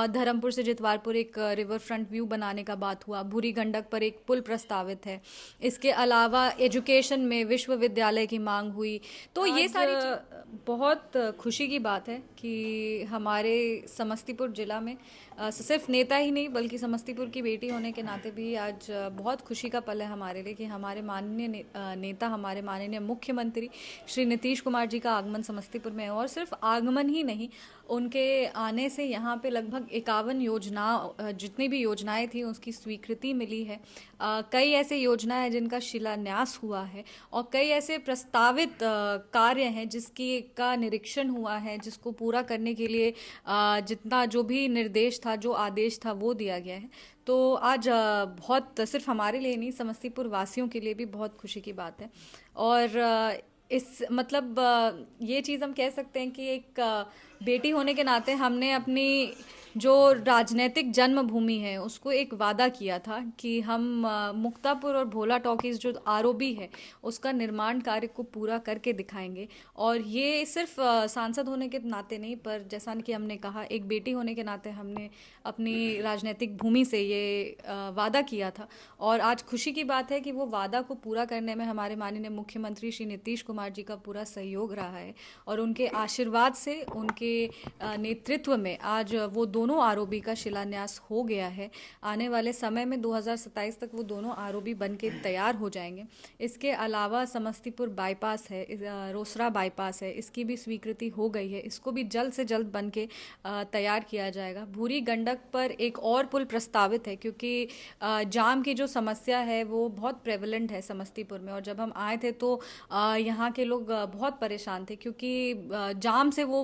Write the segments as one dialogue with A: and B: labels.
A: धर्मपुर से जितवारपुर एक river front view बनाने का बात हुआ, भूरी गंडक पर एक पुल प्रस्तावित है। इसके अलावा एजुकेशन में विश्वविद्यालय की मांग हुई। तो ये सारी बहुत खुशी की बात है कि हमारे समस्तीपुर जिला में सिर्फ नेता ही नहीं बल्कि समस्तीपुर की बेटी होने के नाते भी आज बहुत खुशी का पल है हमारे लिए कि हमारे माननीय नेता, हमारे माननीय मुख्यमंत्री श्री नीतीश कुमार जी का आगमन समस्तीपुर में है। और सिर्फ आगमन ही नहीं, उनके आने से यहाँ पे लगभग 51 योजना, जितनी भी योजनाएं थी उसकी स्वीकृति मिली है। कई ऐसे योजनाएं हैं जिनका शिलान्यास हुआ है और कई ऐसे प्रस्तावित कार्य हैं जिसकी का निरीक्षण हुआ है, जिसको पूरा करने के लिए जितना जो भी निर्देश था, जो आदेश था, वो दिया गया है। तो आज बहुत सिर्फ हमारे लिए नहीं, समस्तीपुर वासियों के लिए भी बहुत खुशी की बात है। और इस मतलब ये चीज़ हम कह सकते हैं कि एक बेटी होने के नाते हमने अपनी जो राजनीतिक जन्मभूमि है उसको एक वादा किया था कि हम मुक्तापुर और भोला टॉकीज जो आरओबी है उसका निर्माण कार्य को पूरा करके दिखाएंगे। और ये सिर्फ सांसद होने के नाते नहीं, पर जैसा कि हमने कहा, एक बेटी होने के नाते हमने अपनी राजनीतिक भूमि से ये वादा किया था। और आज खुशी की बात है कि वो वादा को पूरा करने में हमारे माननीय मुख्यमंत्री श्री नीतीश कुमार जी का पूरा सहयोग रहा है। और उनके आशीर्वाद से, उनके नेतृत्व में आज वो दोनों आरओबी का शिलान्यास हो गया है। आने वाले समय में 2027 तक वो दोनों आरओबी बन के तैयार हो जाएंगे। इसके अलावा समस्तीपुर बाईपास है, रोसड़ा बाईपास है, इसकी भी स्वीकृति हो गई है। इसको भी जल्द से जल्द बन के तैयार किया जाएगा। भूरी गंडक पर एक और पुल प्रस्तावित है क्योंकि जाम की जो समस्या है वो बहुत प्रेवलेंट है समस्तीपुर में। और जब हम आए थे तो यहाँ के लोग बहुत परेशान थे क्योंकि जाम से वो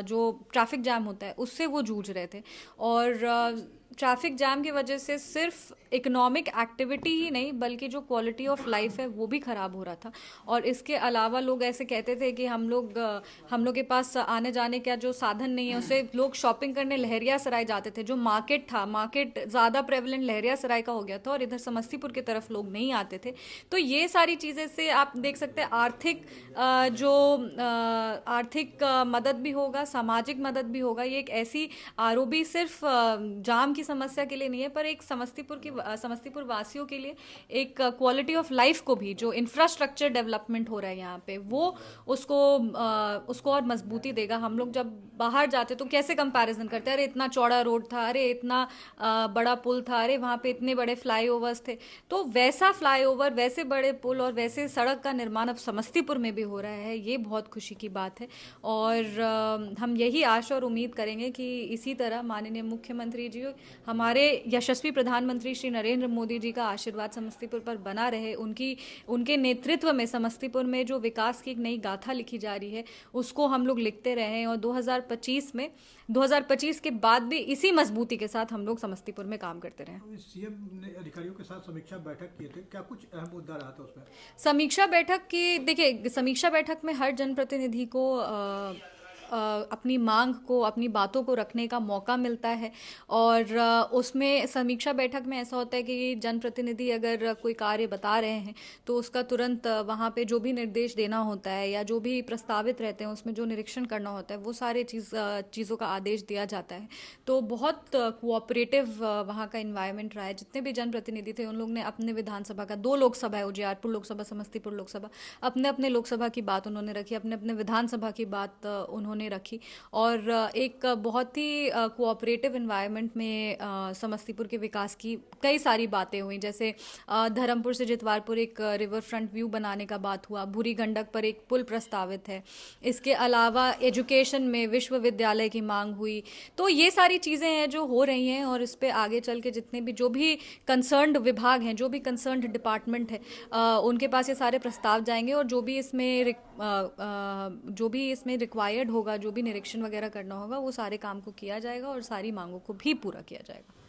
A: जो ट्रैफिक जाम होता है उससे वो जूझ रहे थे। और ट्रैफिक जाम की वजह से सिर्फ इकोनॉमिक एक्टिविटी ही नहीं बल्कि जो क्वालिटी ऑफ लाइफ है वो भी ख़राब हो रहा था। और इसके अलावा लोग ऐसे कहते थे कि हम लोग के पास आने जाने का जो साधन नहीं है, उससे लोग शॉपिंग करने लहरिया सराय जाते थे। जो मार्केट था, मार्केट ज़्यादा प्रेवलेंट लहरिया सराय का हो गया था और इधर समस्तीपुर की तरफ लोग नहीं आते थे। तो ये सारी चीज़ें से आप देख सकते हैं आर्थिक जो आर्थिक मदद भी होगा, सामाजिक मदद भी होगा। ये एक ऐसी आरओबी सिर्फ जाम की समस्या के लिए नहीं है पर एक समस्तीपुर वासियों के लिए एक क्वालिटी ऑफ लाइफ को भी, जो इंफ्रास्ट्रक्चर डेवलपमेंट हो रहा है यहाँ पे, वो उसको और मजबूती देगा। हम लोग जब बाहर जाते तो कैसे कंपैरिजन करते हैं, अरे इतना चौड़ा रोड था, अरे इतना बड़ा पुल था, अरे वहाँ पे इतने बड़े फ्लाईओवर्स थे। तो वैसा फ्लाईओवर, वैसे बड़े पुल और वैसे सड़क का निर्माण अब समस्तीपुर में भी हो रहा है। ये बहुत खुशी की बात है। और हम यही आशा और उम्मीद करेंगे कि इसी तरह माननीय मुख्यमंत्री जी, हमारे यशस्वी प्रधानमंत्री श्री नरेंद्र मोदी जी का आशीर्वाद समस्तीपुर पर बना रहे। उनके नेतृत्व में समस्तीपुर में जो विकास की एक नई गाथा लिखी जा रही है उसको हम लोग लिखते रहें। और 2025 के बाद भी इसी मजबूती के साथ हम लोग समस्तीपुर में काम करते रहें।
B: सीएम ने अधिकारियों के साथ समीक्षा बैठक किए थे, क्या कुछ अहम मुद्दा रहा था उसमें?
A: समीक्षा बैठक की, देखिए, समीक्षा बैठक में हर जनप्रतिनिधि को अपनी मांग को, अपनी बातों को रखने का मौका मिलता है। और उसमें समीक्षा बैठक में ऐसा होता है कि जनप्रतिनिधि अगर कोई कार्य बता रहे हैं तो उसका तुरंत वहाँ पे जो भी निर्देश देना होता है या जो भी प्रस्तावित रहते हैं उसमें जो निरीक्षण करना होता है वो सारे चीज़ों का आदेश दिया जाता है। तो बहुत कोऑपरेटिव वहाँ का इन्वायरमेंट रहा है। जितने भी जनप्रतिनिधि थे उन लोग ने अपने विधानसभा का, 2 लोकसभा है, उजियारपुर लोकसभा, समस्तीपुर लोकसभा, अपने अपने लोकसभा की बात उन्होंने रखी, अपने अपने विधानसभा की बात उन्होंने रखी। और एक बहुत ही कोऑपरेटिव एनवायरनमेंट में समस्तीपुर के विकास की कई सारी बातें हुई। जैसे धर्मपुर से जितवारपुर एक रिवर फ्रंट व्यू बनाने का बात हुआ, भूरी गंडक पर एक पुल प्रस्तावित है। इसके अलावा एजुकेशन में विश्वविद्यालय की मांग हुई। तो ये सारी चीज़ें हैं जो हो रही हैं और इस पे आगे चल के जितने भी जो भी कंसर्न्ड विभाग हैं, जो भी कंसर्न्ड डिपार्टमेंट है, उनके पास ये सारे प्रस्ताव जाएंगे और जो भी इसमें रिक्वायर्ड होगा, जो भी निरीक्षण वगैरह करना होगा, वो सारे काम को किया जाएगा और सारी मांगों को भी पूरा किया जाएगा।